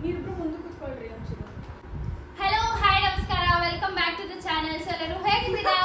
ನೀವಿಬ್ರು ಮುಂದೆ ಕೂತ್ಕೊಳ್ರಿ ಒಂಚೂರು. ಹಲೋ ಹಾಯ್ ನಮಸ್ಕಾರ, welcome back to the channel. ಎಲ್ಲರೂ ಹೇಗಿದ್ದೀರಾ?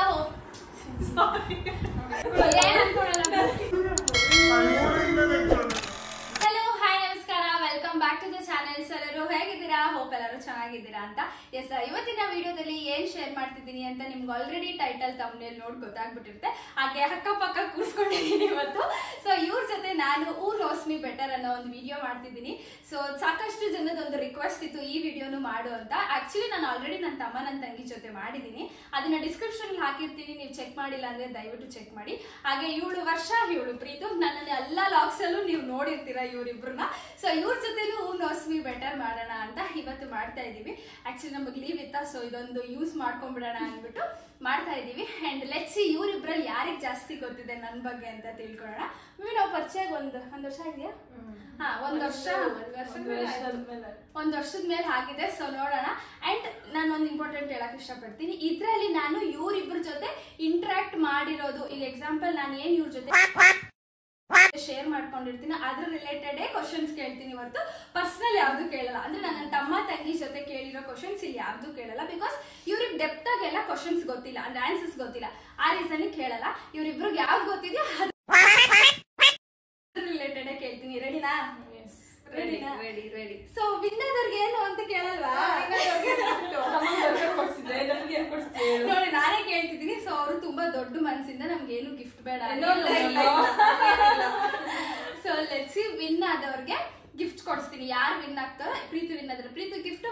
ಹಲೋ ಹಾಯ್ ನಮಸ್ಕಾರ, welcome back to the channel. ಎಲ್ಲರೂ ಹೇಗಿದ್ದೀರಾ? ಹೋಪ್ ಎಲ್ಲರೂ ಚೆನ್ನಾಗಿದ್ದೀರಾ ಅಂತ. ಎಸ್, ಇವತ್ತಿನ ವಿಡಿಯೋದಲ್ಲಿ ಏನ್ ಶೇರ್ ಮಾಡ್ತಿದ್ದೀನಿ ಅಂತ ನಿಮ್ಗೆ ಆಲ್ರೆಡಿ ಟೈಟಲ್ ತಮ್ಮನೇಲಿ ನೋಡಿ ಗೊತ್ತಾಗ್ಬಿಟ್ಟಿರುತ್ತೆ. ಹಾಗೆ ಅಕ್ಕಪಕ್ಕ ಕೂರ್ಸ್ಕೊಂಡಿದ್ದೀನಿ ಇವತ್ತು. ಸೊ ಇವ್ರ ಜೊತೆ ನಾನು ಹೂ ನೋಸ್ ಮೀ ಬೆಟರ್ ಅನ್ನೋ ಒಂದು ವಿಡಿಯೋ ಮಾಡ್ತಿದ್ದೀನಿ. ಸೊ ಸಾಕಷ್ಟು ಜನದೊಂದು ರಿಕ್ವೆಸ್ಟ್ ಇತ್ತು ಈ ವಿಡಿಯೋನು ಮಾಡು ಅಂತ. ಆಕ್ಚುಲಿ ನಾನು ಆಲ್ರೆಡಿ ನನ್ನ ತಮ್ಮ ನನ್ನ ತಂಗಿ ಜೊತೆ ಮಾಡಿದ್ದೀನಿ, ಅದನ್ನ ಡಿಸ್ಕ್ರಿಪ್ಷನ್ ಹಾಕಿರ್ತೀನಿ, ನೀವು ಚೆಕ್ ಮಾಡಿಲ್ಲ ಅಂದ್ರೆ ದಯವಿಟ್ಟು ಚೆಕ್ ಮಾಡಿ. ಹಾಗೆ ಇವಳು ವರ್ಷ, ಇವಳು ಪ್ರೀತು, ನನ್ನ ಎಲ್ಲ ಲಾಗ್ಸ್ ಅಲ್ಲೂ ನೀವು ನೋಡಿರ್ತೀರಾ ಇವರಿಬ್ರನ್ನ. ಸೊ ಇವ್ರ ಜೊತೆನೂ ಹೂ ನೋಸ್ ಮೀ ಬೆಟರ್ ಮಾಡೋಣ ಅಂತ ಇವತ್ತು ಮಾಡ್ತಾ ಇದೀವಿ. ಆಕ್ಚುಲಿ ನಮಗೆ ಲೀವ್ ಇತ್ತಾ, ಸೊ ಇದೊಂದು ಯೂಸ್ ಮಾಡ್ಕೊಂಡ್ಬಿಡೋಣ ಅಂದ್ಬಿಟ್ಟು ಮಾಡ್ತಾ ಇದೀವಿ. ಅಂಡ್ ಲೆಟ್ಸ್ ಸಿ ಇವ್ರಿಬ್ರಲ್ಲಿ ಯಾರಿಗೆ ಜಾಸ್ತಿ ಗೊತ್ತಿದೆ ನನ್ನ ಬಗ್ಗೆ ಅಂತ ತಿಳ್ಕೊಳ್ಳೋಣ. ನಾವು ಪರಿಚಯ ಒಂದು ವರ್ಷ ಇದೆಯಾ? ಹಾ, ಒಂದ್ ವರ್ಷದ ಮೇಲೆ ಆಗಿದೆ. ಸೊ ನೋಡೋಣ. ಅಂಡ್ ನಾನು ಒಂದು ಇಂಪಾರ್ಟೆಂಟ್ ಹೇಳಕ್ ಇಷ್ಟಪಡ್ತೀನಿ, ಇದ್ರಲ್ಲಿ ನಾನು ಇವ್ರಿಬ್ರ ಜೊತೆ ಇಂಟ್ರಾಕ್ಟ್ ಮಾಡಿರೋದು. ಈಗ ಎಕ್ಸಾಂಪಲ್ ನಾನು ಏನ್ ಇವ್ರ ಜೊತೆ ಶೇರ್ ಮಾಡ್ಕೊಂಡಿರ್ತೀನಿ ಅದ್ರ ರಿಲೇಟೆಡ್ ಕ್ವಶನ್ಸ್ ಕೇಳ್ತೀನಿ ಹೊರತು ಪರ್ಸನಲ್ ಯಾವ್ದು ಕೇಳಲ್ಲ. ಅಂದ್ರೆ ನನ್ನ ತಮ್ಮ ತಂಗಿ ಜೊತೆ ಕೇಳಿರೋ ಕ್ವಶನ್ಸ್ ಇಲ್ಲಿ ಯಾವ್ದು ಕೇಳಲ್ಲ. ಬಿಕಾಸ್ ಇವ್ರಿಗೆ ಡೆಪ್ತ್ ಆಗಿ ಎಲ್ಲ ಕ್ವಶನ್ಸ್ ಗೊತ್ತಿಲ್ಲ, ಅಂದ್ರೆ ಆನ್ಸರ್ಸ್ ಗೊತ್ತಿಲ್ಲ. ಆ ರೀಸನ್ ಕೇಳಲ್ಲ. ಇವ್ರಿಬ್ರಿಗೆ ಯಾವ್ದು ಗೊತ್ತಿದೆಯೋ ಅದು ರಿಲೇಟೆಡ್ ಕೇಳ್ತೀನಿ. ರೆಡಿನಾ? ರೆಡಿ. ಸೊ ವಿನ್ನರ್ಗೆ ಏನು ಅಂತ ಕೇಳಲ್ವಾ? ನೋಡಿ, ನಾನೇ ಕೇಳ್ತಿದ್ದೀನಿ. ಸೊ ಅವರು ತುಂಬಾ ದೊಡ್ಡ ಮನಸ್ಸಿಂದ ನಮ್ಗೆ ಏನು ಗಿಫ್ಟ್ ಬೇಡ. ಸೊ ಲೆಟ್ಸ್ ಸಿ, ವಿನ್ ಆದವ್ರಿಗೆ ಗಿಫ್ಟ್ ಕೊಡಿಸ್ತೀನಿ. ಯಾರು ವಿನ್ ಆಗ್ತಾರೋ, ಪ್ರೀತಿ ವಿನ್ ಆದ್ರೆ ಪ್ರೀತಿ ಗಿಫ್ಟ್,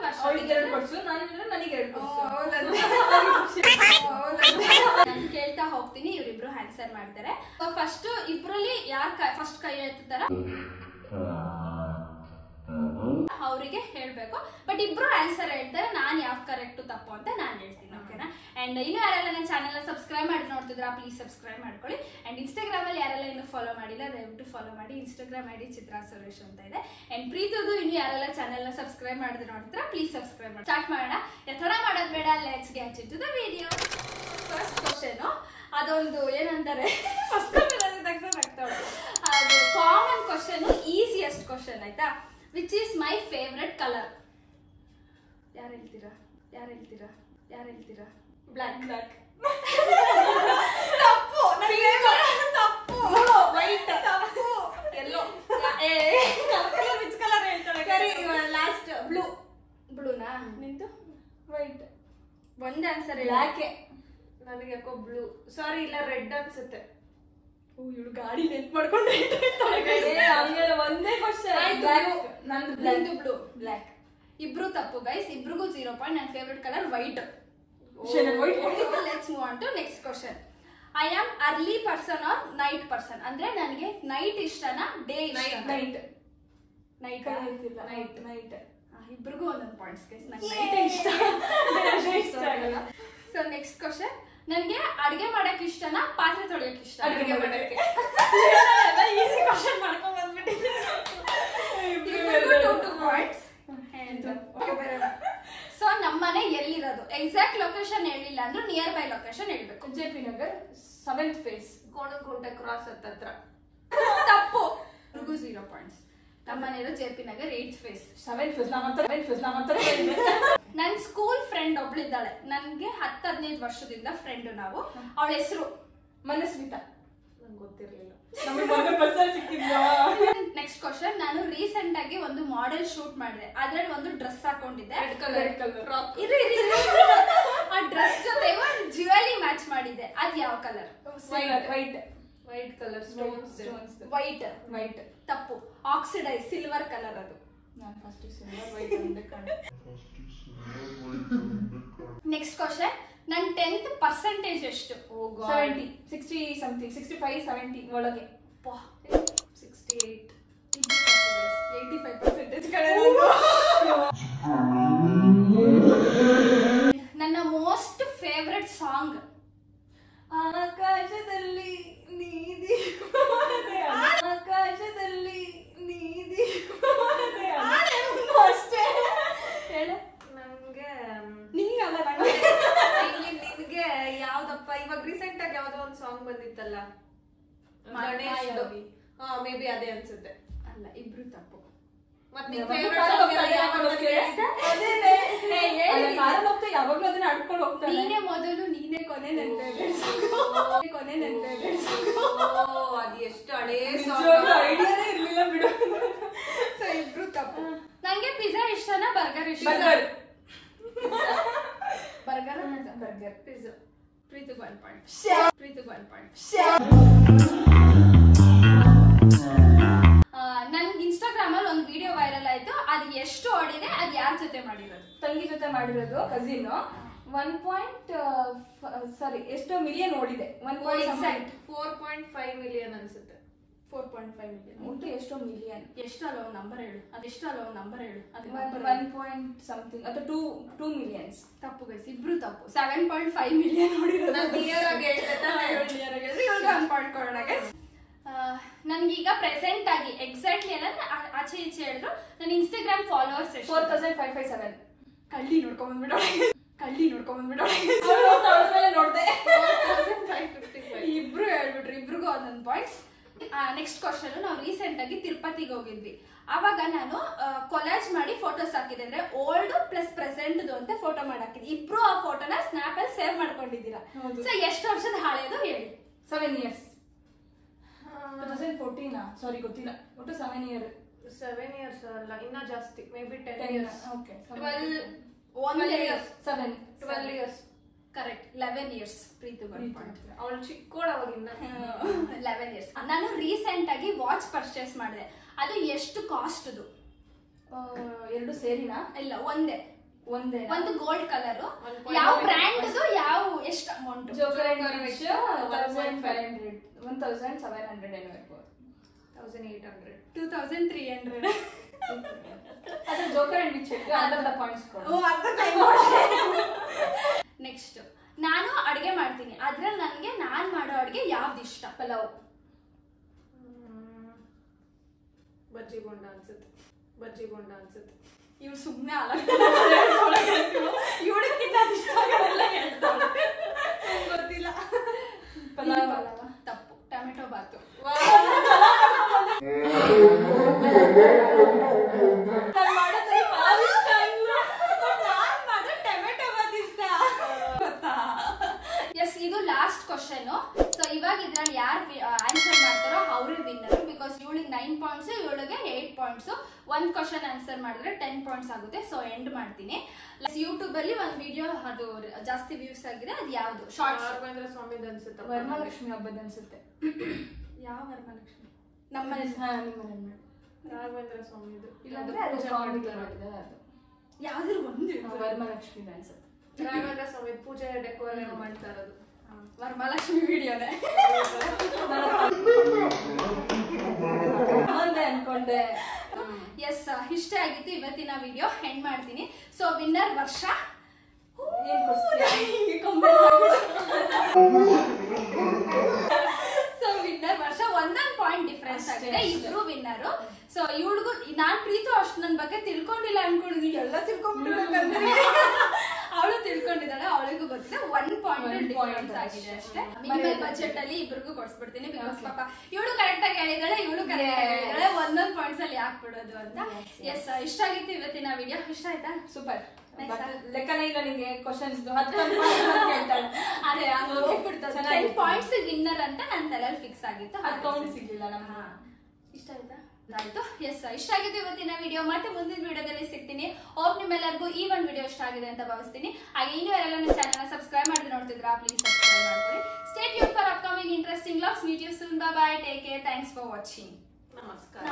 ನಾನು ಕೇಳ್ತಾ ಹೋಗ್ತೀನಿ, ಇವ್ರಿಬ್ರು ಆನ್ಸರ್ ಮಾಡ್ತಾರೆ. ಫಸ್ಟ್ ಇಬ್ರಲ್ಲಿ ಯಾರು ಫಸ್ಟ್ ಕೈ ಎತ್ತಾರ ಅವರಿಗೆ ಹೇಳ್ಬೇಕು. ಬಟ್ ಇಬ್ರು ಆನ್ಸರ್ ಹೇಳ್ತಾರೆ, ನಾನ್ ಯಾವ್ದು ಕರೆಕ್ಟ್ ತಪ್ಪು ಅಂತ ನಾನು ಹೇಳ್ತೀನಿ. ಓಕೆನಾ? ಅಂಡ್ ಇನ್ನು ಯಾರೆಲ್ಲ ನನ್ನ ಚಾನೆಲ್ ಸಬ್ಸ್ಕ್ರೈಬ್ ಮಾಡಿ ನೋಡ್ತಿದ್ರ ಪ್ಲೀಸ್ ಸಬ್ಸ್ಕ್ರೈಬ್ ಮಾಡ್ಕೊಳ್ಳಿ. ಅಂಡ್ ಇನ್ಸ್ಟಾಗ್ರಾಮ್ ಅಲ್ಲಿ ಯಾರೆಲ್ಲ ಇನ್ನು ಫಾಲೋ ಮಾಡಿಲ್ಲ ದಯವಿಟ್ಟು ಫಾಲೋ ಮಾಡಿ. ಇನ್ಸ್ಟಾಗ್ರಾಮ್ ಐಡಿ ಚಿತ್ರಾ ಸುರೇಶ್ ಅಂತ ಇದೆ. ಅಂಡ್ ಪ್ರೀತಿದು ಇನ್ನು ಯಾರೆಲ್ಲ ಚಾನೆಲ್ ಸಬ್ಸ್ಕ್ರೈಬ್ ಮಾಡಿದ್ರೆ ನೋಡ್ತಿದ್ರ ಪ್ಲೀಸ್ ಸಬ್ಸ್ಕ್ರೈಬ್ ಮಾಡಿ. ಸ್ಟಾರ್ಟ್ ಮಾಡೋಣ. ಯಥರ ಮಾಡೋದ್ ಬೇಡ, let's get into the video. First question ಅದೊಂದು ಏನಂತಾರೆ, ಫಸ್ಟ್ ಅದು ಕಾಮನ್ ಕ್ವಶನ್, ಈಸಿಯೆಸ್ಟ್ ಕ್ವಶನ್ ಆಯ್ತಾ. Which is my favourite colour? ಯಾರು ಹೇಳ್ತೀರಾ? ಬ್ಲ್ಯಾಕ್. ತಪ್ಪು. ವೈಟ್. ತಪ್ಪು. ಎಲ್ಲೋ. ವಿಚ್ ಕಲರ್ ಹೇಳ್ತಾರೆ? ಸರಿ, ಲಾಸ್ಟ್ ಬ್ಲೂನಾ? ನಿಂತು ವೈಟ್. ಒಂದ್ ಆನ್ಸರ್ ಬ್ಲ್ಯಾಕ್. ನನಗೆ ಯಾಕೋ ಬ್ಲೂ, ಸಾರಿ ಇಲ್ಲ ರೆಡ್ ಅನ್ಸುತ್ತೆ. ಇವಳು ಗಾಡಿ ನೆನ್ಪ್ ಮಾಡ್ಕೊಂಡ್ರೆ ಒಂದೇ ಬ್ಲೂ. ಬ್ಲ್ಯಾಕ್. ಇಬ್ರು ತಪ್ಪು ಗೈಸ್, ಇಬ್ರಿಗೂ 0 ಪಾಯಿಂಟ್. ನನ್ನ favourite colour white. Let's move on to next question. I am early person or night person? ಅಂದ್ರೆ ನನಗೆ ನೈಟ್ ಇಷ್ಟನಾ ಡೇ ಇಷ್ಟ? ನೈಟ್. ಇಬ್ರಿಗೂ ಒಂದೊಂದು ಪಾಯಿಂಟ್ಸ್ ಗೈಸ್. ನಂಗೆ ನೈಟ್ ಇಷ್ಟ ಆಗಲ್ಲ. ಸೊ ನೆಕ್ಸ್ಟ್ ಕ್ವಶನ್, ನನ್ಗೆ ಅಡ್ಗೆ ಮಾಡಕ್ ಇಷ್ಟನಾ ಪಾತ್ರೆ ತೊಳೆಯಕ್ ಇಷ್ಟ? ಅಡ್ಗೆ ಮಾಡಕ್ಕೆ. ಈಸಿ ಕ್ವಶನ್ ಮಾಡ್ಕೊಂಡ್ ಬಂದ್ಬಿಟ್ಟಿದ್ದೀನಿ. 2 ಪಾಯಿಂಟ್ಸ್. ಸೊ ನಮ್ಮನೆ ಎಲ್ಲಿರೋದು? ಎಕ್ಸಾಕ್ಟ್ ಲೊಕೇಶನ್ ಹೇಳಿಲ್ಲ ಅಂದ್ರೂ ನಿಯರ್ ಬೈ ಲೊಕೇಶನ್ ಹೇಳ್ಬೇಕು. JP Nagar 7th phase, Konanakunte cross ಹತ್ರ. ತಪ್ಪು. 0 ಪಾಯಿಂಟ್ಸ್. ನಮ್ಮನೇರು JP Nagar 8th phase 7th phase. ನನ್ ಸ್ಕೂಲ್ ಫ್ರೆಂಡ್ ಒಬ್ಳಿದ್ದಾಳೆ, ನನ್ಗೆ 10-15 ವರ್ಷದಿಂದ ಫ್ರೆಂಡ್ ನಾವು. ಅವಳ ಹೆಸರು ಮನಸ್ವಿತಾ. ನಂಗೆ ಗೊತ್ತಿರ್ಲಿಲ್ಲ. ನೆಕ್ಸ್ಟ್ ಕ್ವಶನ್, ನಾನು ರೀಸೆಂಟ್ ಆಗಿ ಒಂದು ಮಾಡೆಲ್ ಶೂಟ್ ಮಾಡಿದೆ. ಅದ್ರಲ್ಲಿ ಒಂದು ಡ್ರೆಸ್ ಹಾಕೊಂಡಿದ್ದೆ, ಆ ಡ್ರೆಸ್ ಜೊತೆ ಜ್ಯುವೆಲರಿ ಮ್ಯಾಚ್ ಮಾಡಿದ್ದೆ. ಅದ್ ಯಾವ ಕಲರ್? White colour. ವೈಟ್. ತಪ್ಪು. ಆಕ್ಸಿಡೈಸ್ ಸಿಲ್ವರ್ ಕಲರ್ ಅದು. ನಾನು ಫಸ್ಟ್ ಸಿಲ್ವರ್ ವೈಟ್ ಅಂದೆ ಕಣೆ. ನೆಕ್ಸ್ಟ್ ಕ್ವಶನ್, ನನ್ನ 10th ಪರ್ಸೆಂಟೇಜ್ ಎಷ್ಟು? 70, 60 ಸಮಥಿಂಗ್, 65, 70 ಒಳಗೆ. 68. 85% ಕಡೆ. ನನ್ನ ಮೋಸ್ಟ್ ಫೇವ್ರೆಟ್ ಸಾಂಗ್? ಆಕಾಶದಲ್ಲಿ ನೀದಿ ಆಕಾಶದಲ್ಲಿ ನೀದಿ ಅಷ್ಟೇ ಹೇಳ. ನಂಗೆ ನಿಂಗಲ್ಲ, ನಿನ್ಗೆ ಯಾವ್ದಪ್ಪ ಇವಾಗ ರೀಸೆಂಟ್ ಆಗಿ ಯಾವ್ದೋ ಒಂದು ಸಾಂಗ್ ಬಂದಿತ್ತಲ್ಲ, ಗಣೇಶ್. ಮೇ ಬಿ ಅದೇ ಅನ್ಸುತ್ತೆ. ಅಲ್ಲ, ಇಬ್ರು ತಪ್ಪು. ಮತ್ತೆ ಯಾವಾಗ್ಲೂ ಅದನ್ನ ಆಡ್ಕೊಂಡು ಹೋಗ್ತಾನೆ. ನೀನೇ ಮೊದಲು ನೀನೇ ಕೊನೆ ನೆನ್ಪೆ ಕೊನೆ ನೆನ್ಪೆ ಅದು ಎಷ್ಟು ಹಳೇ ಐಡಿಯಾನೇ ಇರ್ಲಿಲ್ಲ ಬಿಡು. ಸೊ ಇಬ್ರು ತಪ್ಪು. ನಂಗೆ ಪಿಜ್ಜಾ ಇಷ್ಟನಾ ಬರ್ಗರ್ ಇಷ್ಟ? Burger burger pizza. ಪ್ರೀತಿಗೆ 1 ಪಾಯಿಂಟ್. ಪ್ರೀತಿಗೆ 1 ಪಾಯಿಂಟ್. ನನ್ಗೆ ಇನ್ಸ್ಟಾಗ್ರಾಮ್ ಅಲ್ಲಿ ಒಂದು ವಿಡಿಯೋ ವೈರಲ್ ಆಯ್ತು. ಅದು ಎಷ್ಟು ಓಡಿದೆ, ಅದು ಯಾರ ಜೊತೆ ಮಾಡಿರೋದು? ತಂಗಿ ಜೊತೆ ಮಾಡಿರೋದು, ಕಸಿನ್. 1 ಎಷ್ಟೋ ಮಿಲಿಯನ್ ಓಡಿದೆ. 4.5 ಮಿಲಿಯನ್ ಅನ್ಸುತ್ತೆ. 4.5 ಮಿಲಿಯನ್ ಒಟ್ಟು ಎಷ್ಟೋ ಮಿಲಿಯನ್. ಎಷ್ಟಲ್ಲ ಒಂದು ನಂಬರ್ ಹೇಳು. ಅದೆಷ್ಟಲ್ಲ ಒಂದು ನಂಬರ್ ಹೇಳು. ಅದು 1 ಪಾಯಿಂಟ್ ಸಮಥಿಂಗ್ ಅಥವಾ 2 ಮಿಲಿಯನ್ಸ್. ತಪ್ಪು ಗೈಸ್, ಇಬ್ರು ತಪ್ಪು. 7.5 ಮಿಲಿಯನ್ ನೋಡಿರೋದು. ಕ್ಲಿಯರ್ ಆಗಿ ಹೇಳ್ತಾ ಇವ್ರಿಗೆ 1 ಪಾಯಿಂಟ್ ಕೊಡೋಣ ಗೈಸ್. ನನ್ಗೀಗ ಪ್ರೆಸೆಂಟ್ ಆಗಿ ಎಕ್ಸಾಕ್ಟ್ಲಿ ಎಲ್ಲ ಆಚೆ ಈಚೆ ಹೇಳಿದ್ರು ನನ್ನ ಇನ್ಸ್ಟಾಗ್ರಾಮ್ ಫಾಲೋವರ್ಸ್ 4557. ಕಳ್ಳಿ ನೋಡ್ಕೊಂಡ್ಬಿಡೋ ನೋಡ್ದೆ. ಇಬ್ರು ಹೇಳ್ಬಿಟ್ರು, ಇಬ್ರಿಗೂ 1 ಪಾಯಿಂಟ್. ನೆಕ್ಸ್ಟ್ ಕ್ವಶನ್, ನಾವು ರೀಸೆಂಟ್ ಆಗಿ ತಿರುಪತಿಗೆ ಹೋಗಿದ್ವಿ. ಅವಾಗ ನಾನು ಕೊಲಾಜ್ ಮಾಡಿ ಫೋಟೋಸ್ ಹಾಕಿದೆ. ಅಂದ್ರೆ ಓಲ್ಡ್ ಪ್ಲಸ್ ಪ್ರೆಸೆಂಟ್ ಅಂತ ಫೋಟೋ ಮಾಡಿ ಹಾಕಿದ್ದೆ. ಇಬ್ರು ಆ ಫೋಟೋನ ಸ್ನಾಪ್ ಅಲ್ಲಿ ಸೇವ್ ಮಾಡ್ಕೊಂಡಿದ್ದೀರಾ. ಸೊ ಎಷ್ಟು ವರ್ಷದ ಹಳೆಯದು ಹೇಳಿ? 7 years. 2014 ಸಾರಿ ಗೊತ್ತಿಲ್ಲ. ಒಟ್ಟು 7 years. 7 years ಅಲ್ಲ, ಇನ್ನ ಜಾಸ್ತಿ, may be 10 years. Okay 12 years. 12 years. Correct. 11 years. ಪ್ರೀತಿ ಅವಳು ಚಿಕ್ಕೋಳು ಅವಾಗಿಂದ. 11 years. ನಾನು ರೀಸೆಂಟ್ ಆಗಿ ವಾಚ್ ಪರ್ಚೇಸ್ ಮಾಡಿದೆ. ಅದು ಎಷ್ಟು ಕಾಸ್ಟ್? ಅದು 2 ಸೇರಿನಾ? ಇಲ್ಲ, ಒಂದೇ. ಒಂದು ಗೋಲ್ಡ್ ಕಲರ್. ಯಾವ ಬ್ರ್ಯಾಂಡ್ ಅದು? ಯಾವ ಎಷ್ಟು ಅಮೌಂಟ್? ಜೋಕರ್ ಅಂಡ್ ವಿಚ್ 1500 1700 ಏನೋ ಇರ್ಬೋದು. 1800 2300. ಅದು ಜೋಕರ್ ಅಂಡ್ ವಿಚ್ ಅದರ ಪಾಯಿಂಟ್ಸ್ ಕೊಡು. ನೆಕ್ಸ್ಟ್, ನಾನು ಅಡಿಗೆ ಮಾಡ್ತೀನಿ. ಅದ್ರಲ್ಲಿ ನನಗೆ ನಾನ್ ಮಾಡೋ ಅಡಿಗೆ ಯಾವ್ದು ಇಷ್ಟ? ಪಲಾವ್. ಬಜ್ಜಿ ಬೋಂಡ ಅನ್ಸುತ್ತೆ. ಇವ್ ಸುಮ್ನೆ ಅಲ್ಲ, ಇವಳಕ್ಕಿಂತ ಇಷ್ಟ ಆಗಲ್ಲ ಹೇಳ್ತಾಳೆ. ಗೊತ್ತಿಲ್ಲ. ಪಲಾವ್ ತಪ್ಪು. ಟೊಮೆಟೊ ಬಾತು. ಎಸ್, ಇದು ಲಾಸ್ಟ್ ಕ್ವಶನ್. ಸೊ ಇವಾಗ ಇದ್ರಲ್ಲಿ ಯಾರು ಆನ್ಸರ್ ಮಾಡ್ತಾರೋ ಅವರೇ ವಿನ್ನರ್. ಬಿಕಾಸ್ ಇವಳಿಗೆ 9 ಪಾಯಿಂಟ್ಸ್, ಇವಳಿಗೆ 8 ಪಾಯಿಂಟ್ಸ್. 1 ಕ್ವಶನ್ ಆನ್ಸರ್ ಮಾಡಿದ್ರೆ 10 ಪಾಯಿಂಟ್ಸ್ ಆಗುತ್ತೆ. ಸೊ ಎಂಡ್ ಮಾಡ್ತೀನಿ. ಯೂಟ್ಯೂಬ್ ಅಲ್ಲಿ ಒಂದು ವಿಡಿಯೋ ಅದು ಜಾಸ್ತಿ ವ್ಯೂಸ್ ಆಗಿದೆ. ಅದು ಯಾವ್ದು? ಶಾರ್ಟ್ಸ್. ರಾಘವೇಂದ್ರ ಸ್ವಾಮಿದು ಅನ್ಸುತ್ತೆ. ವರಮಹಾಲಕ್ಷ್ಮಿ ಹಬ್ಬದ ಅನ್ಸುತ್ತೆ. ಯಾವ ವರಮಹಾಲಕ್ಷ್ಮಿ? ನಮ್ಮ ರಾಘವೇಂದ್ರ ಸ್ವಾಮಿದು. ಇಲ್ಲಾಂದ್ರೆ ಅದು ಯಾವ್ದು ಒಂದು ವರಮಹಾಲಕ್ಷ್ಮಿ ಅನ್ಸುತ್ತೆ. ರಾಘವೇಂದ್ರ ಸ್ವಾಮಿ ಪೂಜೆ ಡೆಕೋರೇಟ್ ಮಾಡ್ತಾ ಇರೋದು. ವರಮಹಾಲಕ್ಷ್ಮಿ ವಿಡಿಯೋನೇ ಅನ್ಕೊಂಡೆ. ಎಸ್, ಇಷ್ಟ ಆಗಿತ್ತು ಇವತ್ತಿನ ವಿಡಿಯೋ. ಎಂಡ್ ಮಾಡ್ತೀನಿ. ಸೊ ವಿನ್ನರ್ ವರ್ಷ. ಸೊ ವಿನ್ನರ್ ವರ್ಷ. 1 ಪಾಯಿಂಟ್ ಡಿಫ್ರೆನ್ಸ್ ಆಗಿದೆ. ಇಬ್ರು ವಿನ್ನರು. ಸೊ ಇವಳಿಗೂ ನಾನ್ ಪ್ರೀತು ಅಷ್ಟು ನನ್ನ ಬಗ್ಗೆ ತಿಳ್ಕೊಂಡಿಲ್ಲ ಅನ್ಕೊಂಡಿದ್ದೀನಿ. ಎಲ್ಲ ತಿಳ್ಕೊಂಡ್ಬಿಡ್ಬೇಕಂದ್ರೆ ಅವಳು ತಿಳ್ಕೊಂಡಿದ್ದಾಳೆ, ಅವಳಿಗೂ ಗೊತ್ತಿದೆ. 1 ಪಾಯಿಂಟ್ ಡಿಫರೆನ್ಸ್ ಆಗಿದೆ ಅಷ್ಟೇ. ಮಿನಿಮಮ್ ಬಜೆಟ್ ಅಲ್ಲಿ ಇಬ್ರಿಗೂ ಕೊಡ್ಸ್ಬಿಡ್ತೀನಿ. ಬಿಕಾಸ್ ಪಾಪ ಇವಳು ಕರೆಕ್ಟ್ ಆಗಿ ಹೇಳಿದಾಳೆ, ಇವಳು ಕರೆಕ್ಟ್ ಆಗಿ ಹೇಳಿದಾಳೆ. 1 ಪಾಯಿಂಟ್ಸ್ ಅಲ್ಲಿ ಯಾಕೆ ಬಿಡೋದು ಅಂತ. ಎಸ್, ಇಷ್ಟ ಆಗಿತ್ತು ಇವತ್ತಿನ ವಿಡಿಯೋ. ಇಷ್ಟ ಆಯ್ತಾ? ಸೂಪರ್. ಲೆಕ್ಕನೇ ಇಲ್ಲ ನಿಂಗೆ ಕ್ವಶನ್ಸ್. 10 ಅದೇ ಹೋಗ್ಬಿಡ್ತದೆ. 10 ಪಾಯಿಂಟ್ಸ್ ವಿನ್ನರ್ ಅಂತ ನನ್ನ ತಲೆಯಲ್ಲಿ ಫಿಕ್ಸ್ ಆಗಿತ್ತು. ಅಕೌಂಟ್ ಸಿಗ್ಲಿಲ್ಲ ನಮ್ಗೆ. ಇಷ್ಟ ಆಯ್ತಾ? ಆಯ್ತು. ಎಸ್, ಇಷ್ಟ ಆಗಿತ್ತು ಇವತ್ತಿನ ವಿಡಿಯೋ. ಮತ್ತೆ ಮುಂದಿನ ವಿಡಿಯೋದಲ್ಲಿ ಸಿಗ್ತೀನಿ. ಹೋಪ್ ನಿಮ್ಮೆಲ್ಲರಿಗೂ ಈ ಒಂದು ವಿಡಿಯೋ ಇಷ್ಟ ಆಗಿದೆ ಅಂತ ಭಾವಿಸ್ತೀನಿ. ಹಾಗೆ ಇನ್ನೂ ಯಾರೆಲ್ಲ ನನ್ನ ಚಾನಲ್ ಸಬ್ಸ್ಕ್ರೈಬ್ ಮಾಡಿ ನೋಡ್ತಿದ್ರಾ, ಪ್ಲೀಸ್ ಸಬ್ಸ್ಕ್ರೈಬ್ ಮಾಡ್ಕೊಳ್ಳಿ. Stay tune for upcoming interesting vlogs. Meet you soon. Bye bye. Take care. Thanks for watching. ನಮಸ್ಕಾರ.